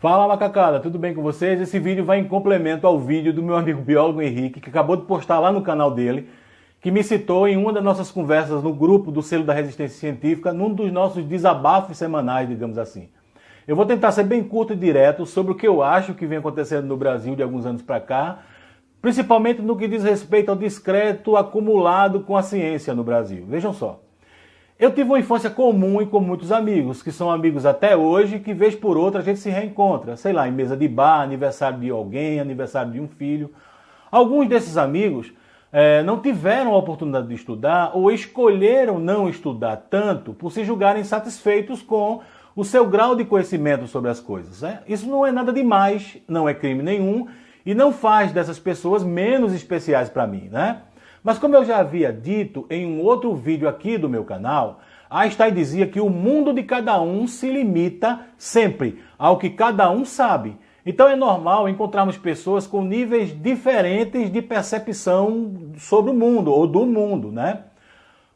Fala macacada, tudo bem com vocês? Esse vídeo vai em complemento ao vídeo do meu amigo biólogo Henrique, que acabou de postar lá no canal dele, que me citou em uma das nossas conversas no grupo do Selo da Resistência Científica, num dos nossos desabafos semanais, digamos assim. Eu vou tentar ser bem curto e direto sobre o que eu acho que vem acontecendo no Brasil de alguns anos para cá, principalmente no que diz respeito ao descrédito acumulado com a ciência no Brasil. Vejam só. Eu tive uma infância comum e com muitos amigos, que são amigos até hoje, que vez por outra a gente se reencontra, sei lá, em mesa de bar, aniversário de alguém, aniversário de um filho. Alguns desses amigos não tiveram a oportunidade de estudar ou escolheram não estudar tanto por se julgarem satisfeitos com o seu grau de conhecimento sobre as coisas. Isso não é nada demais, não é crime nenhum e não faz dessas pessoas menos especiais para mim, né? Mas como eu já havia dito em um outro vídeo aqui do meu canal, Einstein dizia que o mundo de cada um se limita sempre ao que cada um sabe. Então é normal encontrarmos pessoas com níveis diferentes de percepção sobre o mundo ou do mundo, né?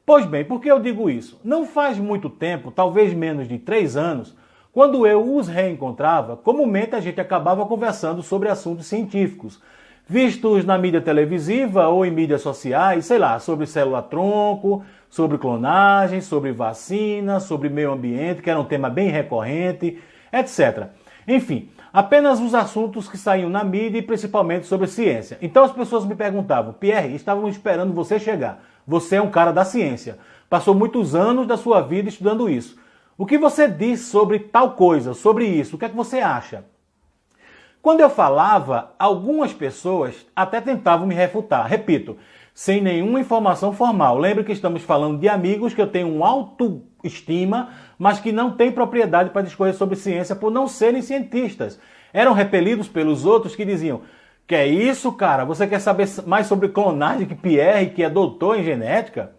Pois bem, por que eu digo isso? Não faz muito tempo, talvez menos de 3 anos, quando eu os reencontrava, comumente a gente acabava conversando sobre assuntos científicos, vistos na mídia televisiva ou em mídias sociais, sei lá, sobre célula-tronco, sobre clonagem, sobre vacina, sobre meio ambiente, que era um tema bem recorrente, etc. Enfim, apenas os assuntos que saíam na mídia e principalmente sobre ciência. Então as pessoas me perguntavam: Pierre, estávamos esperando você chegar. Você é um cara da ciência. Passou muitos anos da sua vida estudando isso. O que você diz sobre tal coisa, sobre isso? O que é que você acha? Quando eu falava, algumas pessoas até tentavam me refutar. Repito, sem nenhuma informação formal. Lembre que estamos falando de amigos que eu tenho uma autoestima, mas que não têm propriedade para discorrer sobre ciência por não serem cientistas. Eram repelidos pelos outros que diziam: que é isso, cara? Você quer saber mais sobre clonagem que Pierre, que é doutor em genética?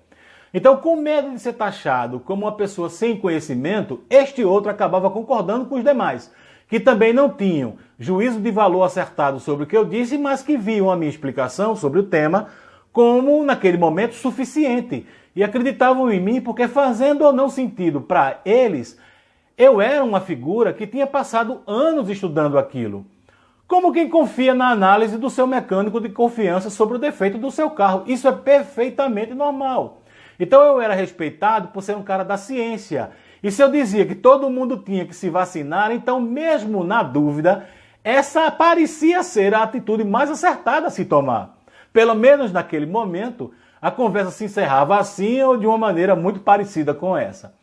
Então, com medo de ser taxado como uma pessoa sem conhecimento, este outro acabava concordando com os demais, que também não tinham juízo de valor acertado sobre o que eu disse, mas que viam a minha explicação sobre o tema como, naquele momento, suficiente. E acreditavam em mim porque, fazendo ou não sentido para eles, eu era uma figura que tinha passado anos estudando aquilo. Como quem confia na análise do seu mecânico de confiança sobre o defeito do seu carro. Isso é perfeitamente normal. Então eu era respeitado por ser um cara da ciência. E se eu dizia que todo mundo tinha que se vacinar, então mesmo na dúvida, essa parecia ser a atitude mais acertada a se tomar. Pelo menos naquele momento, a conversa se encerrava assim ou de uma maneira muito parecida com essa.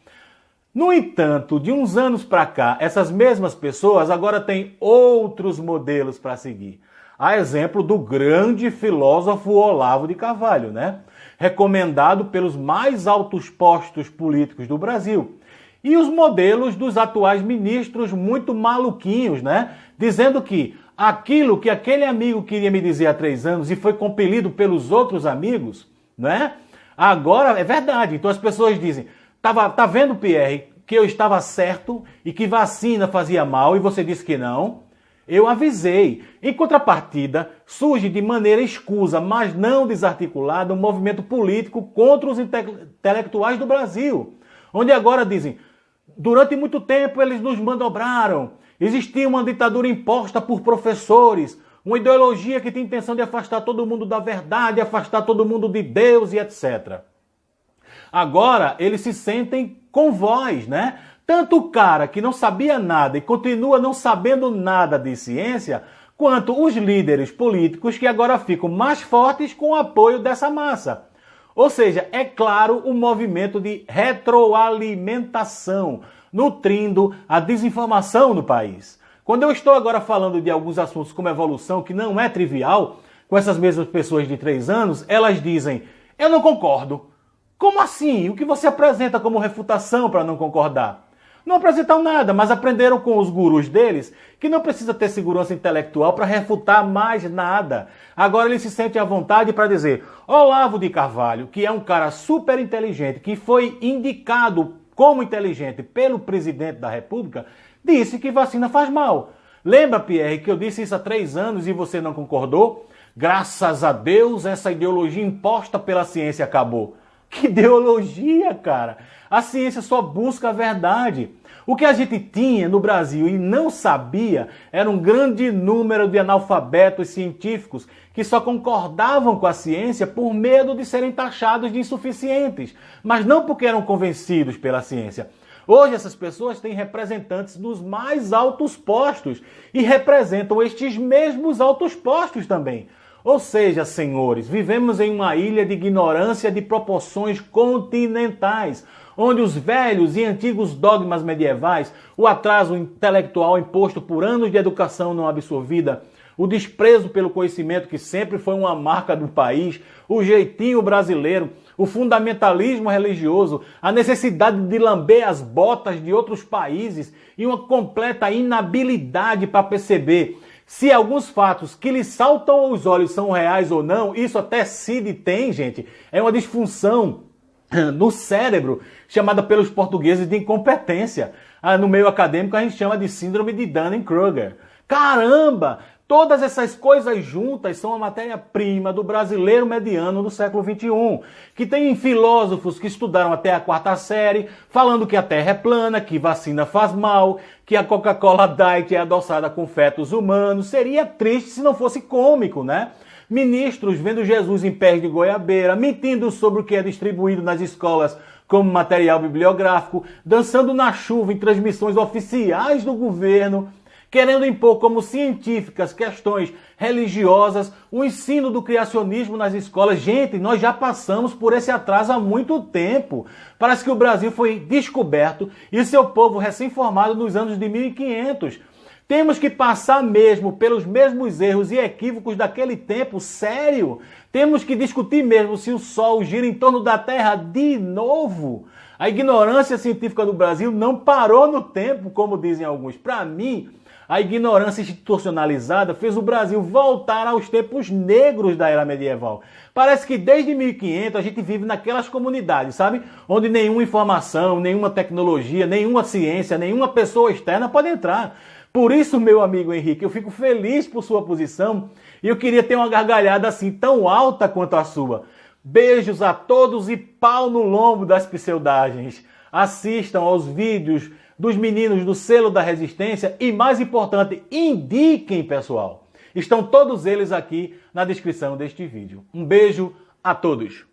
No entanto, de uns anos para cá, essas mesmas pessoas agora têm outros modelos para seguir. A exemplo do grande filósofo Olavo de Carvalho, né? Recomendado pelos mais altos postos políticos do Brasil. E os modelos dos atuais ministros muito maluquinhos, né? Dizendo que aquilo que aquele amigo queria me dizer há 3 anos e foi compelido pelos outros amigos, né? Agora é verdade. Então as pessoas dizem: tá vendo, Pierre, que eu estava certo e que vacina fazia mal e você disse que não? Eu avisei. Em contrapartida, surge de maneira escusa, mas não desarticulada, um movimento político contra os intelectuais do Brasil, onde agora dizem: durante muito tempo eles nos mandobraram, existia uma ditadura imposta por professores, uma ideologia que tinha intenção de afastar todo mundo da verdade, afastar todo mundo de Deus e etc. Agora eles se sentem com voz, né? Tanto o cara que não sabia nada e continua não sabendo nada de ciência, quanto os líderes políticos que agora ficam mais fortes com o apoio dessa massa. Ou seja, é claro, um movimento de retroalimentação, nutrindo a desinformação no país. Quando eu estou agora falando de alguns assuntos como evolução, que não é trivial, com essas mesmas pessoas de 3 anos, elas dizem: eu não concordo. Como assim? O que você apresenta como refutação para não concordar? Não apresentam nada, mas aprenderam com os gurus deles que não precisa ter segurança intelectual para refutar mais nada. Agora eles se sentem à vontade para dizer: Olavo de Carvalho, que é um cara super inteligente, que foi indicado como inteligente pelo presidente da República, disse que vacina faz mal. Lembra, Pierre, que eu disse isso há 3 anos e você não concordou? Graças a Deus, essa ideologia imposta pela ciência acabou. Que ideologia, cara! A ciência só busca a verdade. O que a gente tinha no Brasil e não sabia era um grande número de analfabetos científicos que só concordavam com a ciência por medo de serem taxados de insuficientes, mas não porque eram convencidos pela ciência. Hoje essas pessoas têm representantes nos mais altos postos e representam estes mesmos altos postos também. Ou seja, senhores, vivemos em uma ilha de ignorância de proporções continentais, onde os velhos e antigos dogmas medievais, o atraso intelectual imposto por anos de educação não absorvida, o desprezo pelo conhecimento que sempre foi uma marca do país, o jeitinho brasileiro, o fundamentalismo religioso, a necessidade de lamber as botas de outros países e uma completa inabilidade para perceber se alguns fatos que lhe saltam aos olhos são reais ou não. Isso até Cid tem, gente. É uma disfunção no cérebro chamada pelos portugueses de incompetência. No meio acadêmico a gente chama de síndrome de Dunning-Kruger. Caramba! Todas essas coisas juntas são a matéria-prima do brasileiro mediano do século XXI, que tem filósofos que estudaram até a 4ª série, falando que a Terra é plana, que vacina faz mal, que a Coca-Cola Diet é adoçada com fetos humanos. Seria triste se não fosse cômico, né? Ministros vendo Jesus em pés de goiabeira, mentindo sobre o que é distribuído nas escolas como material bibliográfico, dançando na chuva em transmissões oficiais do governo, querendo impor como científicas questões religiosas, o ensino do criacionismo nas escolas. Gente, nós já passamos por esse atraso há muito tempo. Parece que o Brasil foi descoberto e seu povo recém-formado nos anos de 1500. Temos que passar mesmo pelos mesmos erros e equívocos daquele tempo, sério? Temos que discutir mesmo se o Sol gira em torno da Terra de novo? A ignorância científica do Brasil não parou no tempo, como dizem alguns. Para mim, a ignorância institucionalizada fez o Brasil voltar aos tempos negros da era medieval. Parece que desde 1500 a gente vive naquelas comunidades, sabe? Onde nenhuma informação, nenhuma tecnologia, nenhuma ciência, nenhuma pessoa externa pode entrar. Por isso, meu amigo Henrique, eu fico feliz por sua posição e eu queria ter uma gargalhada assim tão alta quanto a sua. Beijos a todos e pau no lombo das pseudagens. Assistam aos vídeos dos meninos do Selo da Resistência e, mais importante, indiquem, pessoal. Estão todos eles aqui na descrição deste vídeo. Um beijo a todos.